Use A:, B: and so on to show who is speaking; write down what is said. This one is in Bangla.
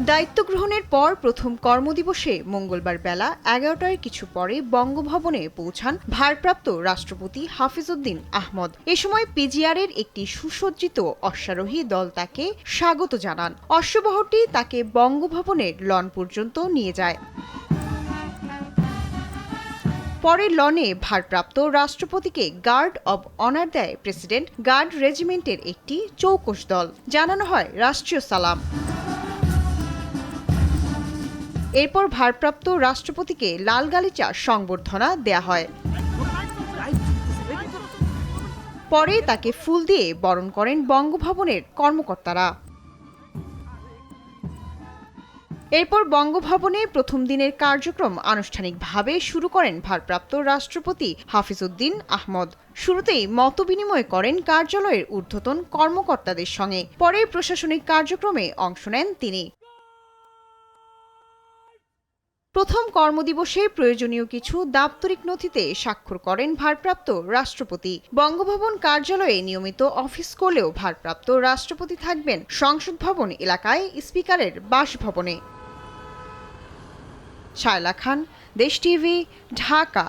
A: দায়িত্ব গ্রহণের পর প্রথম কর্মদিবসে মঙ্গলবার বেলা ১১টার কিছু পরে বঙ্গভবনে পৌঁছান ভারপ্রাপ্ত রাষ্ট্রপতি হাফিজউদ্দিন আহমদ। এ সময় পিজিআরের একটি সুসজ্জিত অশ্বারোহী দল তাকে স্বাগত জানান। অশ্ববহরটি তাকে বঙ্গভবনের লন পর্যন্ত নিয়ে যায়। পরে লনে ভারপ্রাপ্ত রাষ্ট্রপতিকে গার্ড অব অনার দেয় প্রেসিডেন্ট গার্ড রেজিমেন্টের একটি চৌকস দল। জানানো হয় রাষ্ট্রীয় সালাম। এরপর ভারপ্রাপ্ত রাষ্ট্রপতিকে লাল গালিচা সংবর্ধনা দেয়া হয়। পরে তাকে ফুল দিয়ে বরণ করেন বঙ্গভবনের কর্মকর্তারা। এরপর বঙ্গভবনে প্রথম দিনের কার্যক্রম আনুষ্ঠানিকভাবে শুরু করেন ভারপ্রাপ্ত রাষ্ট্রপতি হাফিজউদ্দিন আহমদ। শুরুতেই মতবিনিময় করেন কার্যালয়ের ঊর্ধ্বতন কর্মকর্তাদের সঙ্গে। পরে প্রশাসনিক কার্যক্রমে অংশ নেন তিনি। প্রথম কর্মদিবসে প্রয়োজনীয় কিছু দাপ্তরিক নথিতে স্বাক্ষর করেন ভারপ্রাপ্ত রাষ্ট্রপতি। বঙ্গভবন কার্যালয়ে নিয়মিত অফিস করলেও ভারপ্রাপ্ত রাষ্ট্রপতি থাকবেন সংসদ ভবন এলাকায় স্পিকারের বাসভবনে। শায়লা খান, দেশ টিভি, ঢাকা।